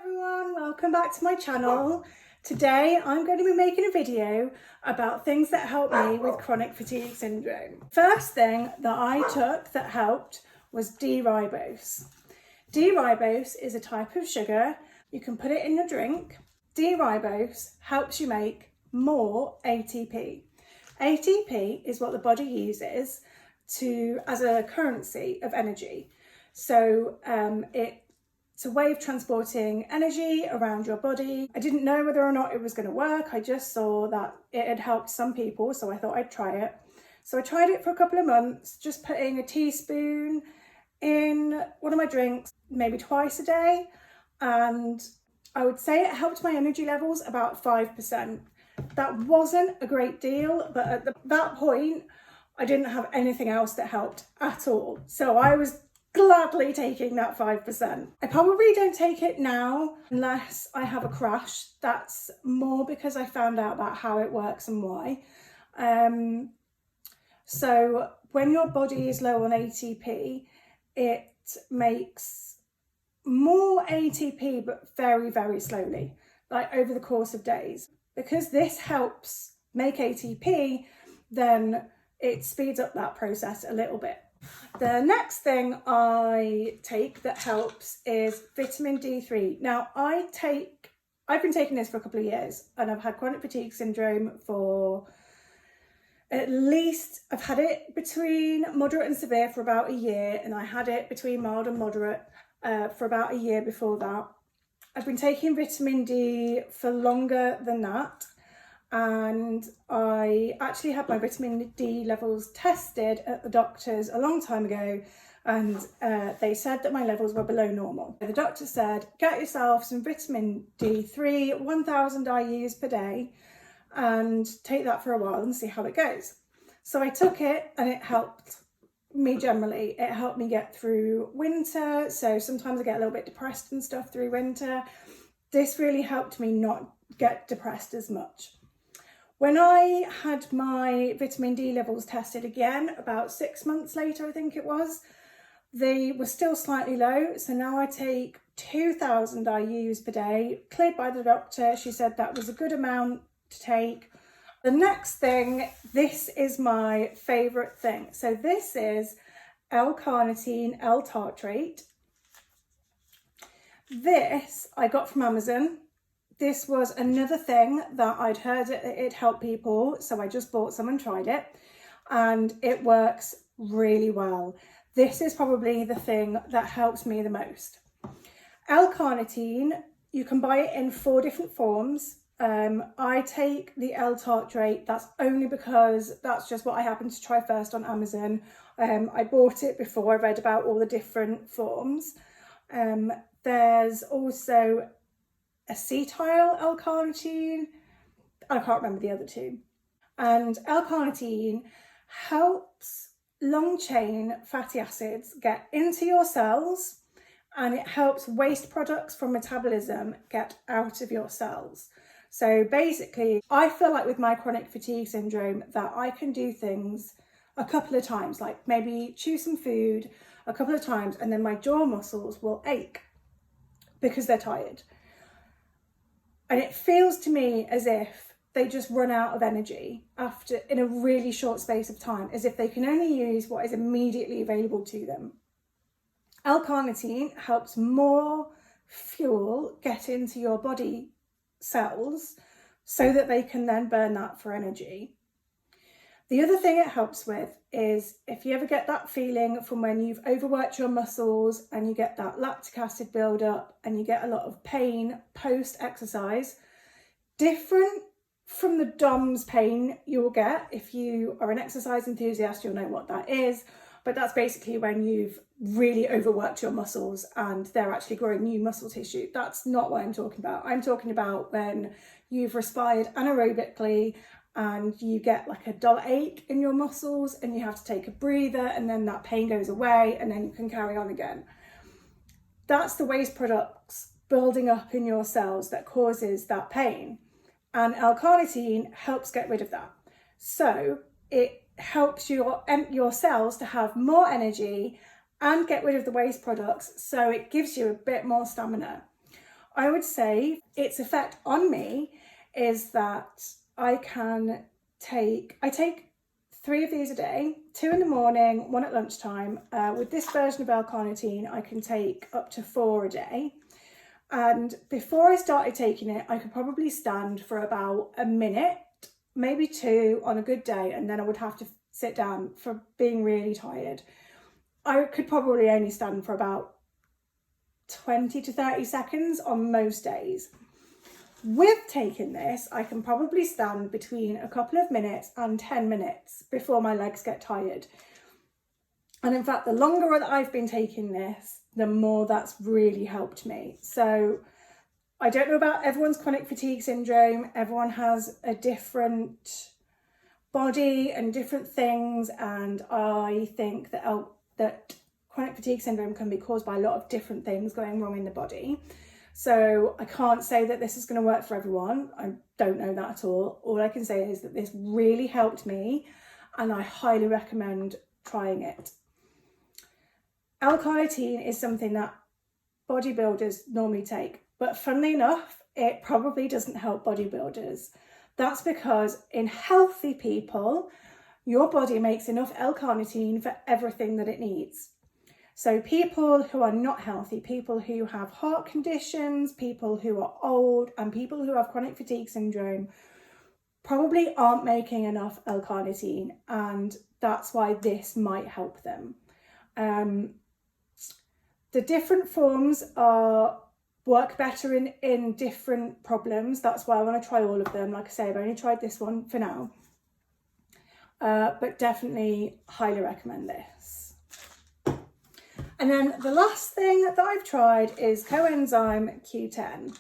everyone, welcome back to my channel. Today I'm going to be making a video about things that help me with chronic fatigue syndrome. First thing that I took that helped was D-ribose. D-ribose is a type of sugar. You can put it in your drink. D-ribose helps you make more ATP. ATP is what the body uses as a currency of energy. So it's a way of transporting energy around your body. I didn't know whether or not it was going to work. I just saw that it had helped some people, so I thought I'd try it. So I tried it for a couple of months, just putting a teaspoon in one of my drinks, maybe twice a day. And I would say it helped my energy levels about 5%. That wasn't a great deal, but at that point, I didn't have anything else that helped at all. So I was gladly taking that 5%. I probably don't take it now unless I have a crash. That's more because I found out about how it works and why. So when your body is low on ATP, it makes more ATP, but very, very slowly, like over the course of days. Because this helps make ATP, then it speeds up that process a little bit. The next thing I take that helps is vitamin D3. Now I've been taking this for a couple of years and I've had chronic fatigue syndrome for at least, I've had it between moderate and severe for about a year, and I had it between mild and moderate for about a year before that. I've been taking vitamin D for longer than that. And I actually had my vitamin D levels tested at the doctor's a long time ago, and they said that my levels were below normal. The doctor said, get yourself some vitamin D3, 1000 IUs per day, and take that for a while and see how it goes. So I took it and it helped me generally. It helped me get through winter. So sometimes I get a little bit depressed and stuff through winter. This really helped me not get depressed as much. When I had my vitamin D levels tested again, about 6 months later, I think it was, they were still slightly low. So now I take 2000 IUs per day, cleared by the doctor. She said that was a good amount to take. The next thing, this is my favorite thing. So this is L-carnitine L-tartrate. This I got from Amazon. This was another thing that I'd heard it helped people, so I just bought some and tried it, and it works really well. This is probably the thing that helps me the most. L-carnitine, you can buy it in 4 different forms. I take the L-tartrate, that's only because that's just what I happened to try first on Amazon. I bought it before I read about all the different forms. There's also acetyl L-carnitine, I can't remember the other two. And L-carnitine helps long chain fatty acids get into your cells, and it helps waste products from metabolism get out of your cells. So basically, I feel like with my chronic fatigue syndrome that I can do things a couple of times, like maybe chew some food a couple of times, and then my jaw muscles will ache because they're tired. And it feels to me as if they just run out of energy in a really short space of time, as if they can only use what is immediately available to them. L-carnitine helps more fuel get into your body cells so that they can then burn that for energy. The other thing it helps with is if you ever get that feeling from when you've overworked your muscles and you get that lactic acid buildup and you get a lot of pain post-exercise, different from the DOMS pain you will get if you are an exercise enthusiast, you'll know what that is. But that's basically when you've really overworked your muscles and they're actually growing new muscle tissue. That's not what I'm talking about. I'm talking about when you've respired anaerobically and you get like a dull ache in your muscles and you have to take a breather, and then that pain goes away and then you can carry on again. That's the waste products building up in your cells that causes that pain. And L-carnitine helps get rid of that. So it helps your cells to have more energy and get rid of the waste products, so it gives you a bit more stamina. I would say its effect on me is that I take 3 of these a day, 2 in the morning, 1 at lunchtime. With this version of L-carnitine, I can take up to 4 a day. And before I started taking it, I could probably stand for about a minute, maybe 2 on a good day, and then I would have to sit down for being really tired. I could probably only stand for about 20 to 30 seconds on most days. With taking this, I can probably stand between a couple of minutes and 10 minutes before my legs get tired. And in fact, the longer that I've been taking this, the more that's really helped me. So I don't know about everyone's chronic fatigue syndrome. Everyone has a different body and different things. And I think that chronic fatigue syndrome can be caused by a lot of different things going wrong in the body. So I can't say that this is going to work for everyone. I don't know that at all. All I can say is that this really helped me and I highly recommend trying it. L-carnitine is something that bodybuilders normally take, but funnily enough, it probably doesn't help bodybuilders. That's because in healthy people, your body makes enough L-carnitine for everything that it needs. So people who are not healthy, people who have heart conditions, people who are old, and people who have chronic fatigue syndrome probably aren't making enough L-carnitine, and that's why this might help them. The different forms work better in different problems. That's why I want to try all of them. Like I say, I've only tried this one for now, but definitely highly recommend this. And then the last thing that I've tried is coenzyme Q10.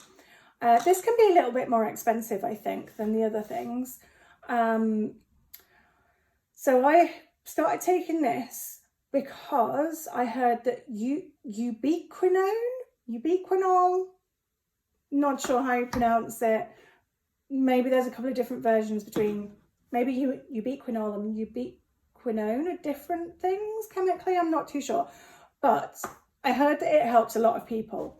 This can be a little bit more expensive, I think, than the other things. So I started taking this because I heard that ubiquinol, not sure how you pronounce it. Maybe there's a couple of different versions between maybe ubiquinol and ubiquinone are different things chemically. I'm not too sure. But I heard that it helps a lot of people.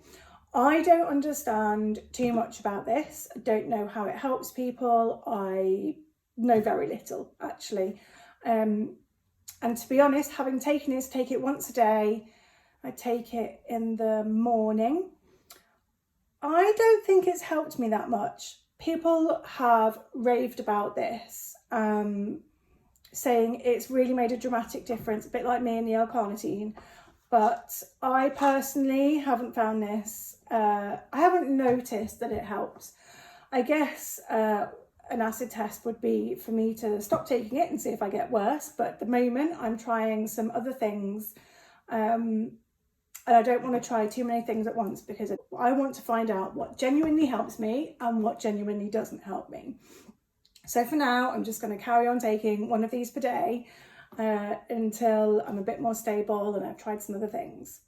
I don't understand too much about this. I don't know how it helps people. I know very little, actually. And to be honest, having taken this, take it once a day. I take it in the morning. I don't think it's helped me that much. People have raved about this, saying it's really made a dramatic difference, a bit like me and the L-carnitine. But I personally haven't found this. I haven't noticed that it helps. I guess an acid test would be for me to stop taking it and see if I get worse. But at the moment, I'm trying some other things. And I don't want to try too many things at once because I want to find out what genuinely helps me and what genuinely doesn't help me. So for now, I'm just going to carry on taking 1 of these per day. Until I'm a bit more stable and I've tried some other things.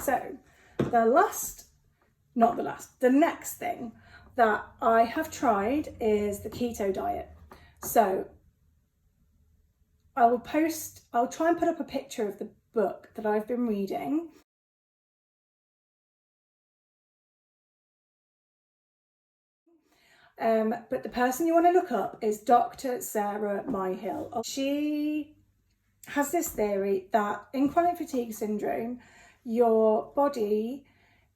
So the next thing that I have tried is the keto diet. So I'll try and put up a picture of the book that I've been reading. But the person you want to look up is Dr. Sarah Myhill. She has this theory that in chronic fatigue syndrome, your body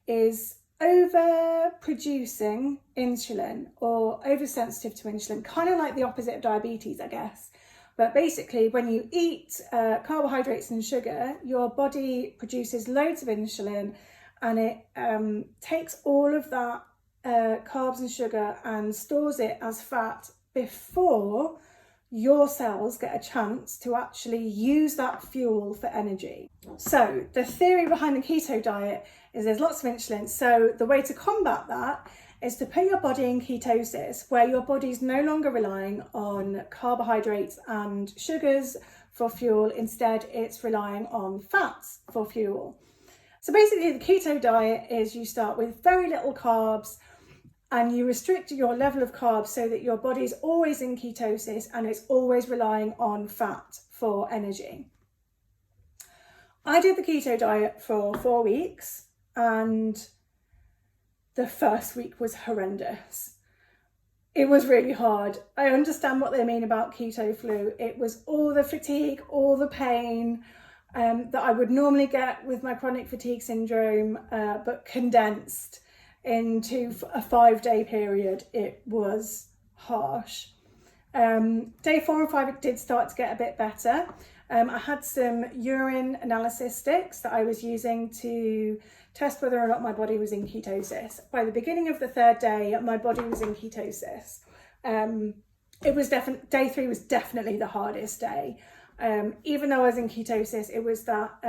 is overproducing insulin or oversensitive to insulin, kind of like the opposite of diabetes, I guess. But basically, when you eat carbohydrates and sugar, your body produces loads of insulin and it takes all of that carbs and sugar and stores it as fat before your cells get a chance to actually use that fuel for energy. So the theory behind the keto diet is there's lots of insulin. So the way to combat that is to put your body in ketosis, where your body's no longer relying on carbohydrates and sugars for fuel. Instead, it's relying on fats for fuel. So basically the keto diet is you start with very little carbs, and you restrict your level of carbs so that your body's always in ketosis and it's always relying on fat for energy. I did the keto diet for 4 weeks, and the first week was horrendous. It was really hard. I understand what they mean about keto flu. It was all the fatigue, all the pain that I would normally get with my chronic fatigue syndrome, but condensed into a 5-day period. It was harsh. Day 4 and 5, it did start to get a bit better. I had some urine analysis sticks that I was using to test whether or not my body was in ketosis. By the beginning of the 3rd day, my body was in ketosis. It was day 3 was definitely the hardest day. Even though I was in ketosis, it was that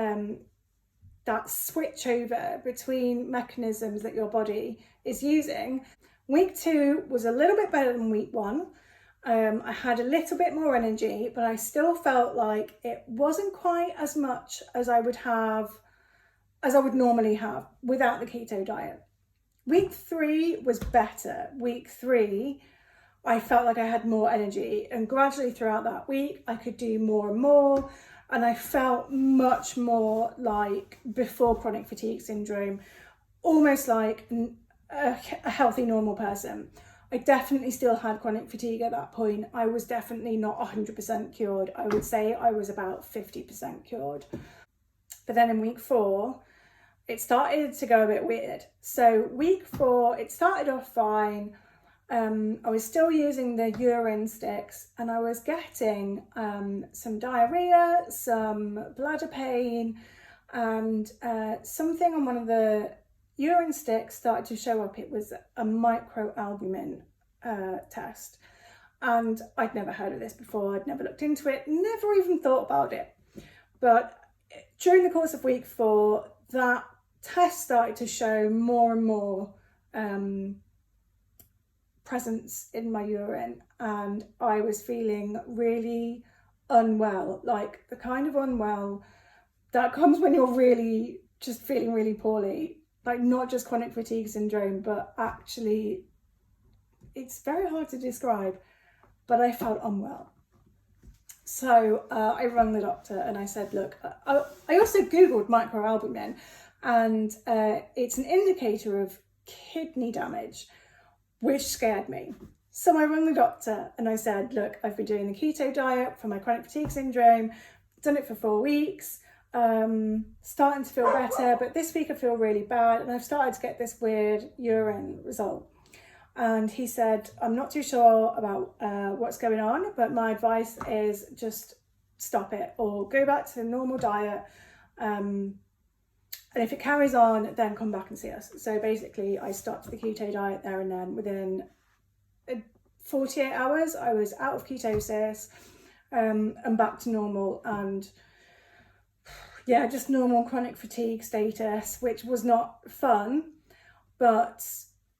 switch over between mechanisms that your body is using. Week 2 was a little bit better than week 1. I had a little bit more energy, but I still felt like it wasn't quite as much as I would normally have without the keto diet. Week 3 was better. Week 3, I felt like I had more energy, and gradually throughout that week, I could do more and more, and I felt much more like before chronic fatigue syndrome, almost like a healthy, normal person. I definitely still had chronic fatigue at that point. I was definitely not 100% cured. I would say I was about 50% cured. But then in week 4, it started to go a bit weird. So week 4, it started off fine. I was still using the urine sticks, and I was getting some diarrhea, some bladder pain, and something on one of the urine sticks started to show up. It was a microalbumin test, and I'd never heard of this before. I'd never looked into it, never even thought about it. But during the course of week 4, that test started to show more and more presence in my urine, and I was feeling really unwell, like the kind of unwell that comes when you're really just feeling really poorly. Like not just chronic fatigue syndrome, but actually it's very hard to describe, but I felt unwell. So I rang the doctor and I said, look, I also Googled microalbumin, and it's an indicator of kidney damage, which scared me. So I rang the doctor and I said, look, I've been doing the keto diet for my chronic fatigue syndrome, done it for 4 weeks. Starting to feel better, but this week I feel really bad, and I've started to get this weird urine result. And he said, I'm not too sure about what's going on, but my advice is just stop it or go back to the normal diet. And if it carries on, then come back and see us. So basically I stopped the keto diet there and then. Within 48 hours, I was out of ketosis and back to normal, and yeah, just normal chronic fatigue status, which was not fun, but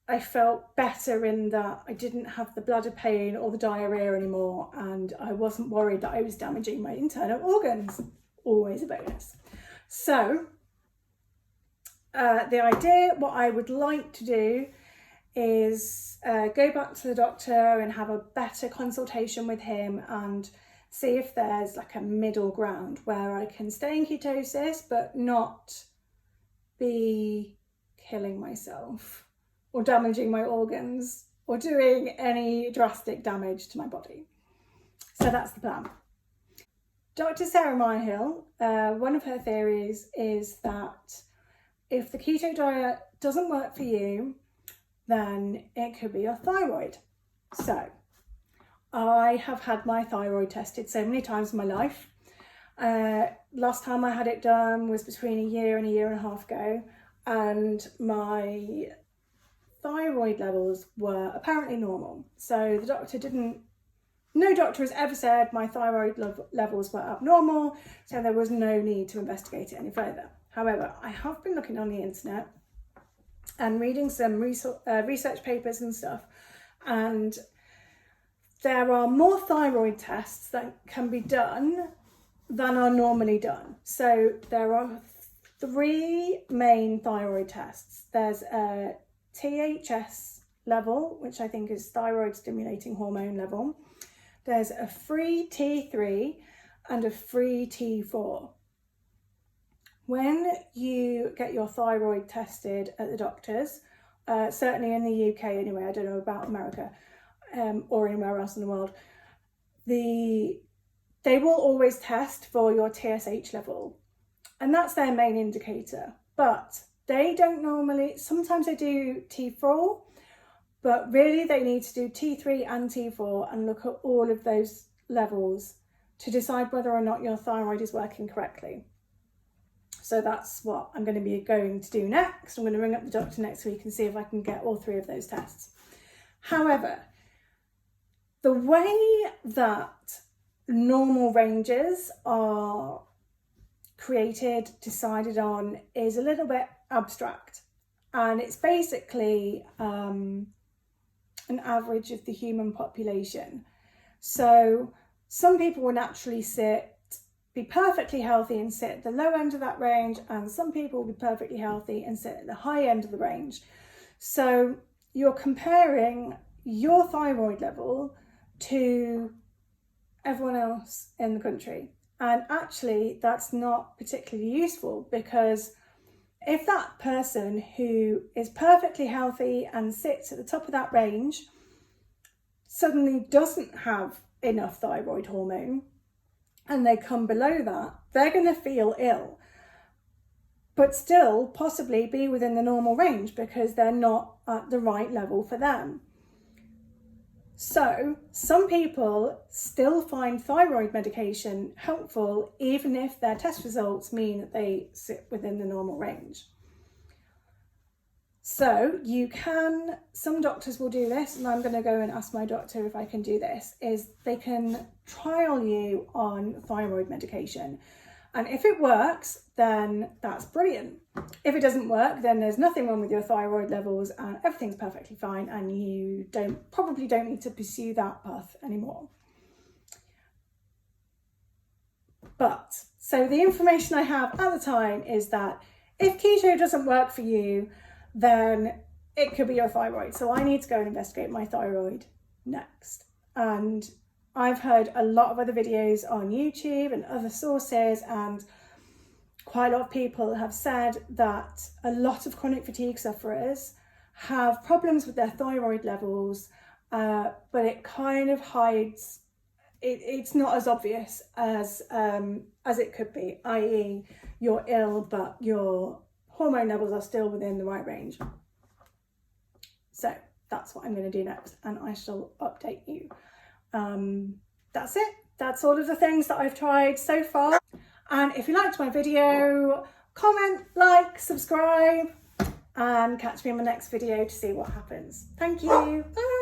I felt better in that I didn't have the bladder pain or the diarrhea anymore, and I wasn't worried that I was damaging my internal organs. Always a bonus. So the idea, what I would like to do is go back to the doctor and have a better consultation with him and see if there's like a middle ground where I can stay in ketosis but not be killing myself or damaging my organs or doing any drastic damage to my body. So that's the plan. Dr. Sarah Myhill, one of her theories is that if the keto diet doesn't work for you, then it could be your thyroid. So I have had my thyroid tested so many times in my life. Last time I had it done was between a year and a half ago, and my thyroid levels were apparently normal. So the doctor no doctor has ever said my thyroid levels were abnormal, so there was no need to investigate it any further. However, I have been looking on the internet and reading some research papers and stuff, and there are more thyroid tests that can be done than are normally done. So there are 3 main thyroid tests. There's a THS level, which I think is thyroid stimulating hormone level. There's a free T3 and a free T4. When you get your thyroid tested at the doctor's, certainly in the UK anyway, I don't know about America or anywhere else in the world, they will always test for your TSH level, and that's their main indicator. But they don't normally, sometimes they do T4, but really they need to do T3 and T4 and look at all of those levels to decide whether or not your thyroid is working correctly. So that's what I'm going to be going to do next. I'm going to ring up the doctor next week and see if I can get all 3 of those tests. However, the way that normal ranges are created, decided on, is a little bit abstract, and it's basically an average of the human population. So some people will naturally be perfectly healthy and sit at the low end of that range, and some people will be perfectly healthy and sit at the high end of the range. So you're comparing your thyroid level to everyone else in the country. And actually, that's not particularly useful, because if that person who is perfectly healthy and sits at the top of that range suddenly doesn't have enough thyroid hormone and they come below that, they're going to feel ill, but still possibly be within the normal range because they're not at the right level for them. So some people still find thyroid medication helpful even if their test results mean that they sit within the normal range. So some doctors will do this, and I'm going to go and ask my doctor if I can do this, is they can trial you on thyroid medication. And if it works, then that's brilliant. If it doesn't work, then there's nothing wrong with your thyroid levels and everything's perfectly fine, and you probably don't need to pursue that path anymore. But, so the information I have at the time is that if keto doesn't work for you, then it could be your thyroid. So I need to go and investigate my thyroid next. And I've heard a lot of other videos on YouTube and other sources, and quite a lot of people have said that a lot of chronic fatigue sufferers have problems with their thyroid levels, but it kind of hides, it's not as obvious as it could be, i.e. you're ill but your hormone levels are still within the right range. So that's what I'm going to do next, and I shall update you. That's it. That's all of the things that I've tried so far. And if you liked my video, comment, like, subscribe, and catch me in my next video to see what happens. Thank you. Bye.